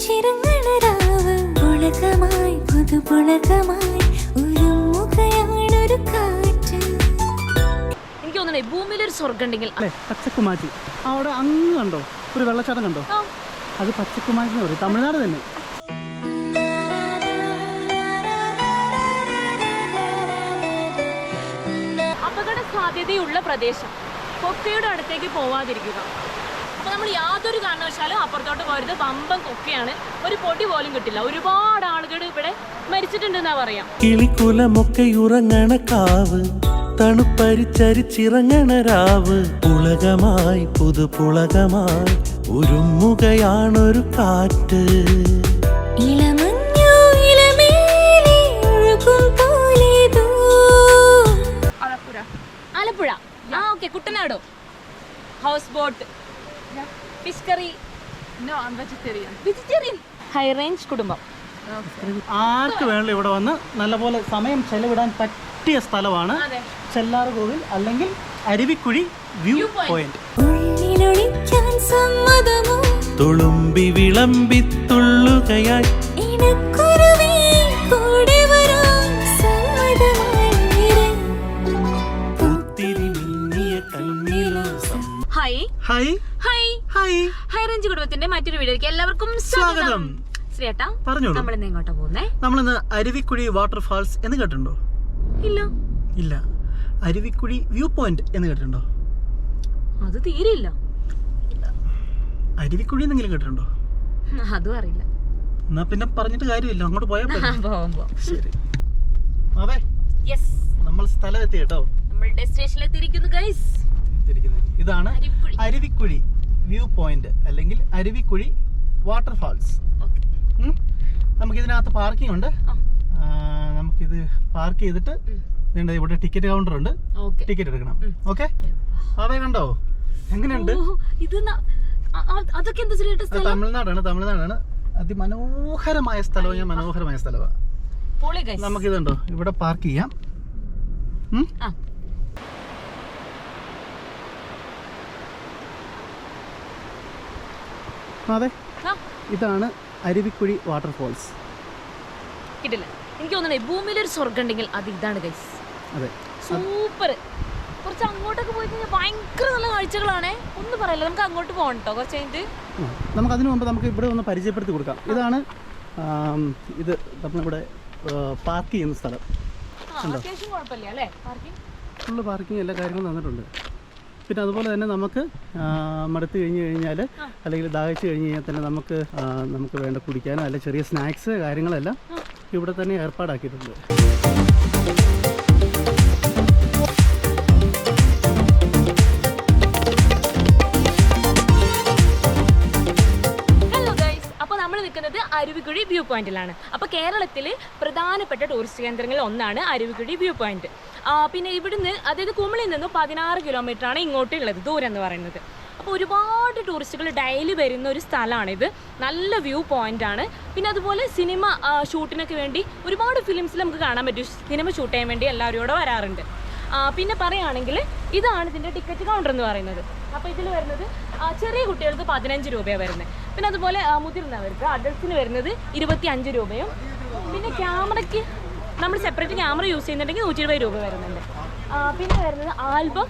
ചിറങ്ങണരാവ് പുളകമായി പുതുപുളകമായി ഒരുമുഖയാണൊരു കാറ്റ്. എനിക്ക് തോന്നണേ ഭൂമിയിലൊരു സ്വർഗം ഉണ്ടെങ്കിൽ പച്ചക്കുമാറ്റി അവിടെ അങ്ങ് കണ്ടോ ഒരു വെള്ളച്ചാട്ടം കണ്ടോ? അത് പച്ചക്കുമാറ്റി എന്ന് പറയും, തമിഴ്നാട് തന്നെ. അപകട സാധ്യതയുള്ള പ്രദേശം, കൊക്കയുടെ അടുത്തേക്ക് പോവാതിരിക്കുക. അപ്പോൾ നമ്മൾ യാതൊരു കാരണവശാലും അപ്പുറത്തോട്ട് പോരുത്. വമ്പൻ കൊക്കയാണ്, ഒരു പൊടി പോലും കിട്ടില്ല. ഒരുപാട് ആളുകൾ ഇവിടെ മരിച്ചിട്ടുണ്ടെന്നാ പറയാം. കിളിക്കുലമൊക്കെ ഉറങ്ങണ കാവ്, തണുപ്പരിച്ചരിച്ചിറങ്ങണ രാവ്, പുളകമായി പുതുപുളകമായി ഒരുമുകയാണൊരു കാറ്റ്. ആലപ്പുഴ, ആ okay. കുട്ടനാടോ? House boat, fish curry. No, I'm vegetarian. Vegetarian. High range കുടുംബം. ആർക്ക് വേണമെങ്കിലും ഇവിടെ വന്ന് നല്ലപോലെ സമയം ചെലവിടാൻ പറ്റിയ സ്ഥലമാണ് ചെല്ലാർകോവിൽ അല്ലെങ്കിൽ അരുവിക്കുഴി വ്യൂ പോയിന്റ്. തുളുമ്പി വിളമ്പി തുള്ളുകയായി ഹൈ റേഞ്ച് കുടുംബത്തിന്റെ മറ്റൊരു വീഡിയോയിലേക്ക് എല്ലാവർക്കും സ്വാഗതം. ശ്രീയേട്ടാ, പറഞ്ഞോളൂ. നമ്മളിന്ന് എങ്ങോട്ടാ പോകുന്നേ? നമ്മളിന്ന് അരുവിക്കുഴി വാട്ടർഫാൾസ് എന്ന് കേട്ടിട്ടുണ്ടോ? ഇല്ല. അരുവിക്കുഴി വ്യൂ പോയിന്റ് എന്ന് കേട്ടിട്ടുണ്ടോ? അത് തീരെയില്ല. അരുവിക്കുഴി എന്നെങ്കിലും കേട്ടിട്ടുണ്ടോ? അതും അറിയില്ല. എന്നാ പിന്നെ പറഞ്ഞിട്ട് കാര്യമില്ല, അങ്ങോട്ട് പോയാൽ ശരി. അതെ, നമ്മൾ സ്ഥലം എത്തി കേട്ടോ. നമ്മൾ ഡെസ്റ്റിനേഷനിൽ എത്തിയിരിക്കുന്നു ഗൈസ്. ഇതാണ് അരുവിക്കുഴി വ്യൂ പോയിന്റ് അല്ലെങ്കിൽ അരുവിക്കുഴി വാട്ടർഫാൾസ്. നമുക്കിതിനകത്ത് പാർക്കിംഗ് ഉണ്ട്. നമുക്കിത് പാർക്ക് ചെയ്തിട്ട് ഇവിടെ ടിക്കറ്റ് കൗണ്ടർ ഉണ്ട്, ടിക്കറ്റ് എടുക്കണം. ഓക്കെ, അതെ കണ്ടോ എങ്ങനെയുണ്ട്? തമിഴ്നാടാണ്. അതിമനോഹരമായ സ്ഥലവും മനോഹരമായ സ്ഥലമാണ്. നമുക്കിതുണ്ടോ ഇവിടെ പാർക്ക് ചെയ്യാം. അതെ, ഇതാണ് അരുവിക്കുഴി വാട്ടർഫാൾസ്. കിട്ടില്ല. എനിക്ക് തോന്നണേ ഭൂമിയിലൊരു സ്വർഗം ഉണ്ടെങ്കിൽ അത് ഇതാണ് ഗൈസ്. അതെ, സൂപ്പർ. കുറച്ച് അങ്ങോട്ടൊക്കെ പോയി കഴിഞ്ഞാൽ ഭയങ്കര നല്ല കാഴ്ചകളാണ്. ഒന്നും പറയില്ല. നമുക്ക് അങ്ങോട്ട് പോകണം കേട്ടോ കുറച്ച് കഴിഞ്ഞിട്ട്. നമുക്ക് അതിനു മുമ്പ് നമുക്ക് ഇവിടെ ഒന്ന് പരിചയപ്പെടുത്തി കൊടുക്കാം. ഇതാണ് ഇത് നമ്മളിവിടെ പാർക്ക് ചെയ്യുന്ന സ്ഥലം. അത്യാവശ്യം കുഴപ്പമില്ല അല്ലേ? ഫുള്ള് പാർക്കിംഗ് എല്ലാ കാര്യങ്ങളും തന്നിട്ടുണ്ട്. പിന്നെ അതുപോലെ തന്നെ നമുക്ക് മടുത്ത് കഴിഞ്ഞ് കഴിഞ്ഞാൽ അല്ലെങ്കിൽ ദാഹിച്ച് കഴിഞ്ഞ് കഴിഞ്ഞാൽ തന്നെ നമുക്ക് വേണ്ട കുടിക്കാനോ അല്ലെങ്കിൽ ചെറിയ സ്നാക്സ് കാര്യങ്ങളെല്ലാം ഇവിടെ തന്നെ ഏർപ്പാടാക്കിയിട്ടുണ്ട്. അരുവിക്കുഴി വ്യൂ പോയിന്റിലാണ്. അപ്പോൾ കേരളത്തിൽ പ്രധാനപ്പെട്ട ടൂറിസ്റ്റ് കേന്ദ്രങ്ങളിൽ ഒന്നാണ് അരുവിക്കുഴി വ്യൂ പോയിന്റ്. പിന്നെ ഇവിടുന്ന്, അതായത് കുമളിയിൽ നിന്ന് 16 കിലോമീറ്ററാണ് ഇങ്ങോട്ടുള്ളത് ദൂരം എന്ന് പറയുന്നത്. അപ്പോൾ ഒരുപാട് ടൂറിസ്റ്റുകൾ ഡെയിലി വരുന്ന ഒരു സ്ഥലമാണിത്. നല്ല വ്യൂ പോയിന്റ് ആണ്. പിന്നെ അതുപോലെ സിനിമ ഷൂട്ടിനൊക്കെ വേണ്ടി ഒരുപാട് ഫിലിംസിൽ നമുക്ക് കാണാൻ പറ്റും. സിനിമ ഷൂട്ട് ചെയ്യാൻ വേണ്ടി എല്ലാവരും ഇവിടെ വരാറുണ്ട്. പിന്നെ പറയുകയാണെങ്കിൽ ഇതാണ് ഇതിൻ്റെ ടിക്കറ്റ് കൗണ്ടർ എന്ന് പറയുന്നത്. അപ്പോൾ ഇതിൽ വരുന്നത് ചെറിയ കുട്ടികൾക്ക് 15 രൂപയാണ് വരുന്നത്. പിന്നെ അതുപോലെ മുതിർന്നവർക്ക് അഡൽട്സിന് വരുന്നത് 25 രൂപയും. പിന്നെ ക്യാമറയ്ക്ക് നമ്മൾ സെപ്പറേറ്റ് ക്യാമറ യൂസ് ചെയ്യുന്നുണ്ടെങ്കിൽ 120 രൂപ വരുന്നുണ്ട്. പിന്നെ വരുന്നത് ആൽബം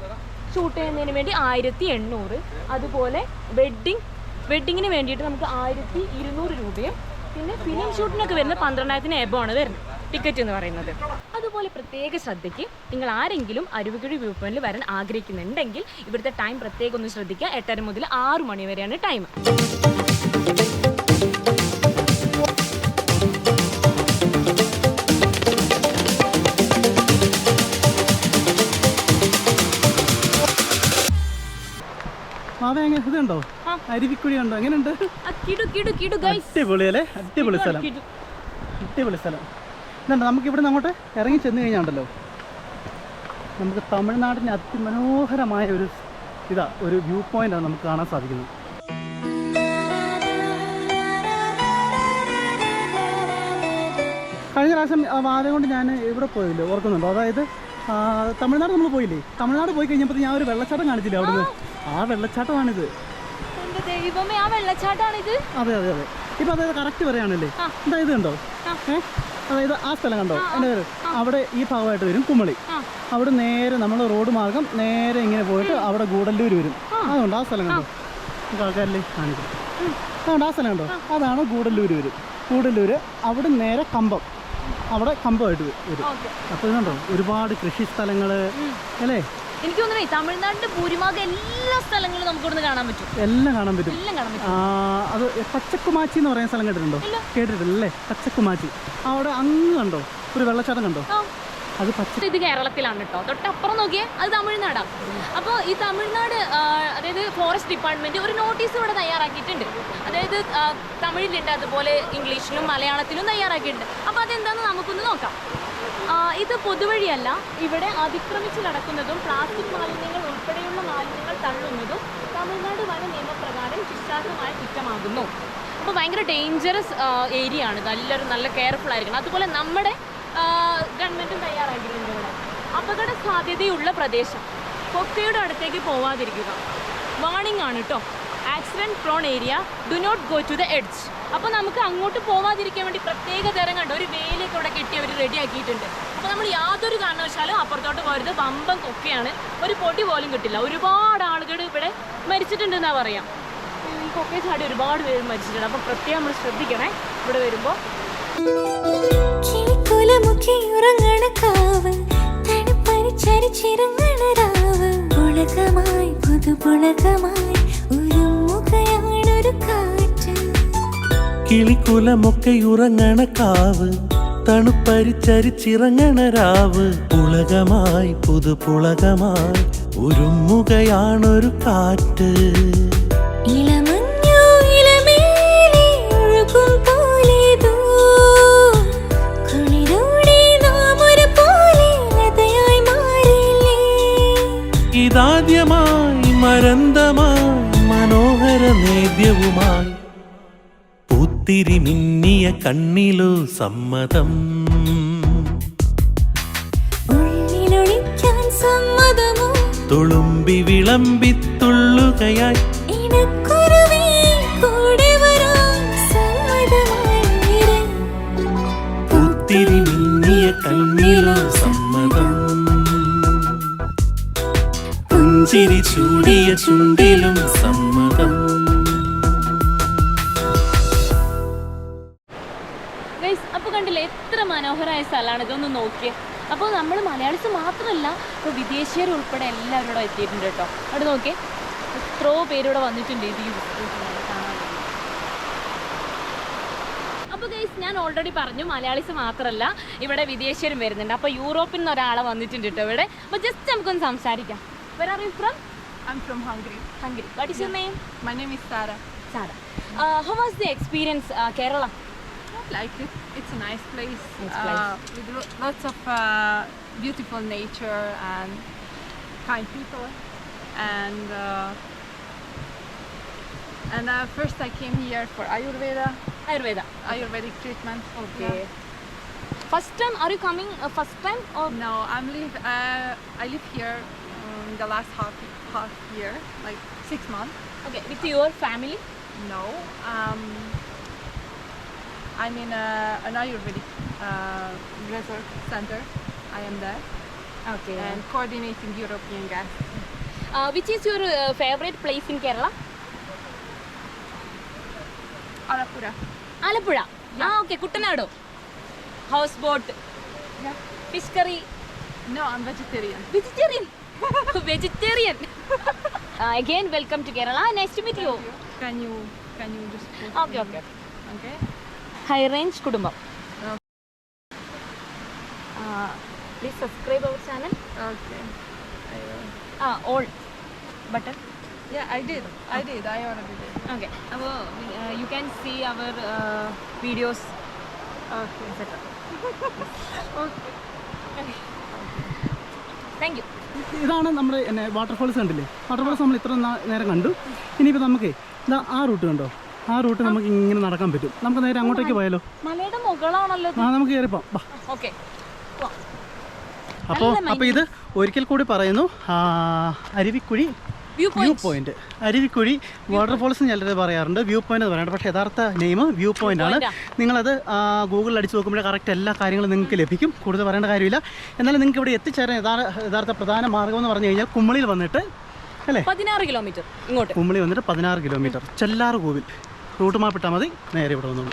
ഷൂട്ട് ചെയ്യുന്നതിന് വേണ്ടി 1800. അതുപോലെ വെഡ്ഡിങ്ങിന് വേണ്ടിയിട്ട് നമുക്ക് 1200 രൂപയും. പിന്നെ ഫിലിം ഷൂട്ടിനൊക്കെ വരുന്നത് 12,000 എബോണ് വരുന്നത് ടിക്കറ്റ് എന്ന് പറയുന്നത്. അതുപോലെ പ്രത്യേക ശ്രദ്ധയ്ക്ക്, നിങ്ങൾ ആരെങ്കിലും അരുവിക്കുഴി വ്യൂ പോയിന്റിൽ വരാൻ ആഗ്രഹിക്കുന്നുണ്ടെങ്കിൽ ഇവിടുത്തെ ടൈം പ്രത്യേകം ഒന്ന് ശ്രദ്ധിക്കുക. 8:30 മുതൽ 6 മണി വരെയാണ് ടൈം. ഇതുണ്ടോ അരുവിക്കുഴി ഉണ്ടോ? എങ്ങനെയുണ്ട്? അടിപൊളി അല്ലേ? അടിപൊളി സ്ഥലം. ഇതുണ്ട്. നമുക്കിവിടെ അങ്ങോട്ട് ഇറങ്ങി ചെന്ന് കഴിഞ്ഞാണ്ടല്ലോ നമുക്ക് തമിഴ്നാടിൻ്റെ അതിമനോഹരമായ ഒരു വ്യൂ പോയിന്റാണ് നമുക്ക് കാണാൻ സാധിക്കുന്നത്. കഴിഞ്ഞ പ്രാവശ്യം വാദം കൊണ്ട് ഞാൻ ഇവിടെ പോയില്ലേ, ഓർക്കുന്നുണ്ടോ? അതായത് തമിഴ്നാട് നമ്മൾ പോയില്ലേ, തമിഴ്നാട് പോയി കഴിഞ്ഞപ്പോൾ ഞാൻ ഒരു വെള്ളച്ചാട്ടം കാണിച്ചില്ലേ അവിടുന്ന്. ആ വെള്ളച്ചാട്ടമാണിത്. ദൈവമേ, ആ വെള്ളച്ചാട്ടമാണിത്. അതെ അതെ അതെ. ഇപ്പം അതായത് കറക്റ്റ് പറയുകയാണല്ലേ, അതായത് കണ്ടോ അതായത് ആ സ്ഥലം കണ്ടോ എൻ്റെ പേര് അവിടെ ഈ ഭാഗമായിട്ട് വരും കുമളി. അവിടെ നേരെ നമ്മൾ റോഡ് മാർഗം നേരെ ഇങ്ങനെ പോയിട്ട് അവിടെ ഗൂഡല്ലൂർ വരും. അതുകൊണ്ട് ആ സ്ഥലം കണ്ടോ നമുക്ക് ആൾക്കാരില്ലേ കാണിക്കും. അതുകൊണ്ട് ആ സ്ഥലം കണ്ടോ അതാണ് ഗൂഡല്ലൂർ വരും. ഗൂഡല്ലൂർ അവിടെ നേരെ കമ്പം, അവിടെ കമ്പമായിട്ട് വരും. അപ്പോൾ ഇത് കണ്ടോ ഒരുപാട് കൃഷി സ്ഥലങ്ങൾ അല്ലേ. എനിക്ക് തോന്നുന്നു തമിഴ്നാടിന്റെ ഭൂരിഭാഗം എല്ലാ സ്ഥലങ്ങളും നമുക്കിവിടുന്ന് കാണാൻ പറ്റും. എല്ലാം കാണാൻ പറ്റും. അത് പച്ചക്കുമാച്ചി എന്ന് പറയുന്ന സ്ഥലം കേട്ടിട്ടുണ്ടോ? കേട്ടിട്ടില്ലല്ലേ? പച്ചക്കുമാച്ചി അവിടെ അങ്ങ് കണ്ടോ ഒരു വെള്ളച്ചാട്ടം കണ്ടോ? അത് ഇത് കേരളത്തിലാണ് കേട്ടോ. തൊട്ടപ്പുറം നോക്കിയേ അത് തമിഴ്നാടാണ്. അപ്പോൾ ഈ തമിഴ്നാട് അതായത് ഫോറസ്റ്റ് ഡിപ്പാർട്ട്മെന്റ് ഒരു നോട്ടീസ് ഇവിടെ തയ്യാറാക്കിയിട്ടുണ്ട്. അതായത് തമിഴിലുണ്ട്, അതുപോലെ ഇംഗ്ലീഷിലും മലയാളത്തിലും തയ്യാറാക്കിയിട്ടുണ്ട്. അപ്പോൾ അതെന്താണെന്ന് നമുക്കൊന്ന് നോക്കാം. ഇത് പൊതുവഴിയല്ല. ഇവിടെ അതിക്രമിച്ച് നടക്കുന്നതും പ്ലാസ്റ്റിക് മാലിന്യങ്ങൾ ഉൾപ്പെടെയുള്ള മാലിന്യങ്ങൾ തള്ളുന്നതും തമിഴ്നാട് വന നിയമപ്രകാരം ശിക്ഷാർഹമായ കുറ്റമാകുന്നു. അപ്പോൾ ഭയങ്കര ഡേഞ്ചറസ് ഏരിയ ആണ്. എല്ലാവരും നല്ല കെയർഫുൾ ആയിരിക്കണം. അതുപോലെ നമ്മുടെ ഗവൺമെൻറ്റും തയ്യാറാക്കിയിട്ടുണ്ട്. ഇവിടെ അപകട സാധ്യതയുള്ള പ്രദേശം, കൊക്കയുടെ അടുത്തേക്ക് പോവാതിരിക്കുക. വാർണിംഗ് ആണ് കേട്ടോ. Accident prone area, do not go to the edge. അപ്പോൾ നമുക്ക് അങ്ങോട്ട് പോവാതിരിക്കാൻ വേണ്ടി പ്രത്യേക തരം കണ്ട് ഒരു വേലിയൊക്കെ ഇവിടെ കെട്ടി അവർ റെഡിയാക്കിയിട്ടുണ്ട്. അപ്പോൾ നമ്മൾ യാതൊരു കാരണവശാലും അപ്പുറത്തോട്ട് പോരുത്. വമ്പം കൊക്കയാണ്, ഒരു പൊടി പോലും കിട്ടില്ല. ഒരുപാട് ആളുകൾ ഇവിടെ മരിച്ചിട്ടുണ്ടെന്നാണ് പറയാം. ഈ കൊക്കയെ ചാടി ഒരുപാട് പേര് മരിച്ചിട്ടുണ്ട്. അപ്പോൾ പ്രത്യേകം നമ്മൾ ശ്രദ്ധിക്കണേ ഇവിടെ വരുമ്പോൾ. കിളിക്കുലമൊക്കെയുറങ്ങണ കാവ്, തണുപ്പരിച്ചരിച്ചിറങ്ങണ രാവ്, പുളകമായി പുതുപുളകമായി ഉരുമുകയാണൊരു കാറ്റ്. ഇതാദ്യമായി മരന്തമായി മനോഹര നേദ്യവുമായി പൂത്തിരി മിന്നിയ കണ്ണിലോ സമ്മതം. തുളുമ്പി വിളമ്പിത്തുള്ളുകയായി പൂത്തിരി മിന്നിയ കണ്ണിലോ സമ്മതം. പുഞ്ചിരി ചൂടിയ ചുണ്ടിലും സമ്മതം. അപ്പോൾ കണ്ടില്ലേ എത്ര മനോഹരമായ സ്ഥലമാണ്. ഇതൊന്ന് നോക്കിയേ. അപ്പോൾ നമ്മൾ മലയാളീസ് മാത്രമല്ല, ഇപ്പോൾ വിദേശീയർ ഉൾപ്പെടെ എല്ലാവരും ഇവിടെ എത്തിയിട്ടുണ്ട് കേട്ടോ. അവിടെ നോക്കിയേ എത്രയോ പേരിവിടെ വന്നിട്ടുണ്ട് ഇത് കാണാൻ. അപ്പോൾ ഗൈസ് ഞാൻ ഓൾറെഡി പറഞ്ഞു മലയാളീസ് മാത്രമല്ല ഇവിടെ വിദേശീയരും വരുന്നുണ്ട്. അപ്പോൾ യൂറോപ്പിൽ നിന്ന് ഒരാളെ വന്നിട്ടുണ്ട് കേട്ടോ ഇവിടെ. അപ്പോൾ ജസ്റ്റ് നമുക്കൊന്ന് സംസാരിക്കാം. Where are you from? I'm from Hungary. Hungary. What is your name? My name is Sara. Sara. How was the experience Kerala? I like it. It's a nice place. Nice place. With lots of beautiful nature and kind people. And first I came here for Ayurvedic treatment. Okay. Yeah. First time are you coming? First time or No, I live here the last half year, like 6 months. okay with your family? No, I'm in an Ayurvedic resort center. I am there. Okay. And coordinating European guests. Which is your favorite place in Kerala? Alapura. Alapura. Yeah. Okay, Kuttanadu. Houseboat. Yeah. Fish curry. No, I'm vegetarian. Vegetarian. Vegetarian. Again, welcome to Kerala. Nice to meet you. Can you just put Okay. Okay. High range Kudumbam. Okay. Please subscribe our channel. Okay. All button. Yeah, I did. I already did. Okay. You can see our videos. Okay. Etc. Okay. Thank you. ഇതാണ് നമ്മുടെ എന്നെ waterfalls കണ്ടില്ലേ? Waterfalls നമ്മൾ ഇത്ര നേരം കണ്ടു. ഇനിയിപ്പോൾ നമുക്ക് ഇതാ ആ റൂട്ട് കണ്ടോ? ആ റൂട്ട് നമുക്ക് ഇങ്ങനെ നടക്കാൻ പറ്റും. നമുക്ക് നേരെ അങ്ങോട്ടേക്ക് പോയാലോ? മലയുടെ മുകളാണല്ലോ. നമുക്ക് കയറിപ്പോം. ഓക്കെ. അപ്പോൾ ഇത് ഒരിക്കൽ കൂടി പറയുന്നു, Aruvikkuzhi view point. Aruvikkuzhi waterfalls ചിലർ പറയാറുണ്ട്, വ്യൂ പോയിന്റ് എന്ന് പറയാറുണ്ട്. പക്ഷേ യഥാർത്ഥ നെയിം വ്യൂ പോയിന്റ് ആണ്. നിങ്ങളത് ഗൂഗിളിൽ അടിച്ച് നോക്കുമ്പോൾ കറക്റ്റ് എല്ലാ കാര്യങ്ങളും നിങ്ങൾക്ക് ലഭിക്കും. കൂടുതൽ പറയേണ്ട കാര്യമില്ല. എന്നാലും നിങ്ങൾക്ക് ഇവിടെ എത്തിച്ചേരാൻ യഥാർത്ഥ പ്രധാന മാർഗ്ഗം എന്ന് പറഞ്ഞു കഴിഞ്ഞാൽ കുമളിയിൽ വന്നിട്ട് അല്ലേ 16 കിലോമീറ്റർ ഇങ്ങോട്ട്. കുമളി വന്നിട്ട് 16 കിലോമീറ്റർ. ചെല്ലാർകോവിൽ റൂട്ട് മാപ്പ് ഇട്ടാൽ മതി, നേരെ ഇവിടെ വന്നോളൂ.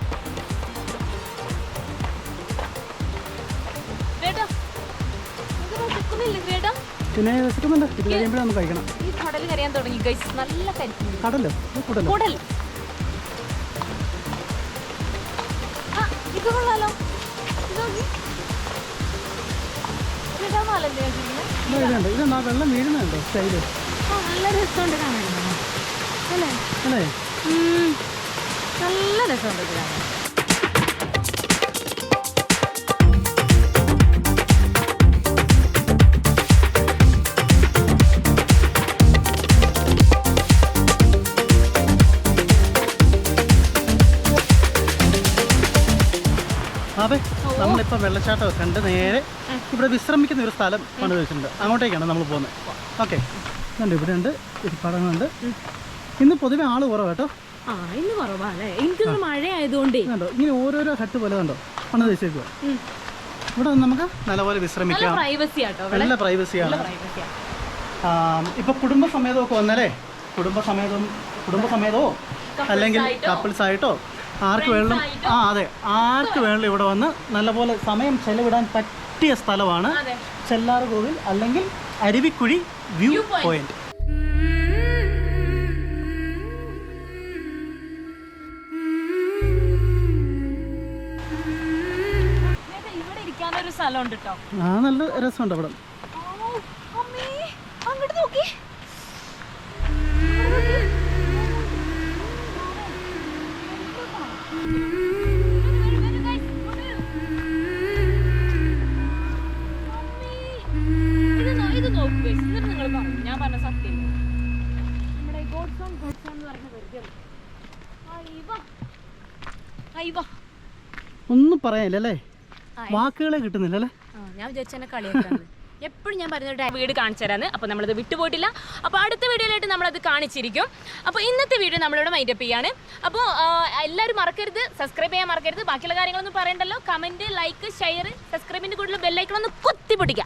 പിന്നെ വിശക്കുന്നുണ്ട്, ഇത് കഴിയുമ്പോഴേ നമുക്ക് കഴിക്കണം. ഈ കടൽ കരയാൻ തുടങ്ങി ഗൈസ്, നല്ല കരിക്കുന്നു. കടലോ കൂടല്ലോ? കുടൽ. ഇത് കൊള്ളാലോ. ഇതെന്താ വെള്ളം വീഴുന്നുണ്ടോ സ്റ്റൈല്? നല്ല രസമുണ്ട് കാണാൻ അല്ലേ? അല്ലേ? നല്ല രസമുണ്ട് കാണാൻ. അതെ, നമ്മളിപ്പോൾ വെള്ളച്ചാട്ടം കണ്ട് നേരെ ഇവിടെ വിശ്രമിക്കുന്ന ഒരു സ്ഥലം പണി വെച്ചിട്ടുണ്ട്. അങ്ങോട്ടേക്കാണ് നമ്മൾ പോകുന്നത്. ഓക്കെ, ഉണ്ട്, ഇവിടെ ഉണ്ട്, ഇരിപ്പാടങ്ങളുണ്ട്. ഇന്ന് പൊതുവെ ആള് കുറവ് കേട്ടോ. ഇന്ന് കുറവാല്ലേ? എനിക്ക് മഴ ആയതുകൊണ്ട് കണ്ടോ, ഇങ്ങനെ ഓരോരോ ഹട്ട് പോലെ കണ്ടോ പണി വെച്ചേക്കുക. ഇവിടെ നമുക്ക് നല്ലപോലെ വിശ്രമിക്കാം. നല്ല പ്രൈവസിയാണ്. ഇപ്പൊ കുടുംബസമേതമൊക്കെ വന്നാലേ, കുടുംബസമേതമോ അല്ലെങ്കിൽ കപ്പിൾസ് ആയിട്ടോ ആർക്ക് വേണം, അതെ, ആർക്ക് വേണം ഇവിടെ വന്ന് നല്ലപോലെ സമയം ചെലവിടാൻ പറ്റിയ സ്ഥലമാണ് ചെല്ലാർകോവിൽ അല്ലെങ്കിൽ അരുവിക്കുഴി വ്യൂ പോയിന്റ്. ഇവിടെ ഇരിക്കാനൊരു സ്ഥലമുണ്ട് കേട്ടോ. നല്ല രസമുണ്ട് അവിടെ. അങ്ങോട്ട് നോക്കി. ഞാൻ പറഞ്ഞ സത്യം നമ്മുടെ ഒന്നും പറയാനില്ലല്ലേ, വാക്കുകളെ കിട്ടുന്നില്ലല്ലേ. ഞാൻ വിചാരിച്ചെന്നെ കളിയാക്കാണ്. എപ്പോഴും ഞാൻ പറയുന്നത് വീട് കാണിച്ചു തരാന്ന്. അപ്പോൾ നമ്മളത് വിട്ടുപോയിട്ടില്ല. അപ്പോൾ അടുത്ത വീഡിയോയിലായിട്ട് നമ്മളത് കാണിച്ചിരിക്കും. അപ്പോൾ ഇന്നത്തെ വീഡിയോ നമ്മളിവിടെ മൈൻഡപ്പ് ചെയ്യാണ്. അപ്പോൾ എല്ലാവരും മറക്കരുത്, സബ്സ്ക്രൈബ് ചെയ്യാൻ മറക്കരുത്. ബാക്കിയുള്ള കാര്യങ്ങളൊന്നും പറയണ്ടല്ലോ. കമൻറ്റ്, ലൈക്ക്, ഷെയർ, സബ്സ്ക്രൈബിൻ്റെ കൂടുതൽ ബെല്ലൈക്കണൊന്ന് കുത്തി പൊട്ടിക്കുക.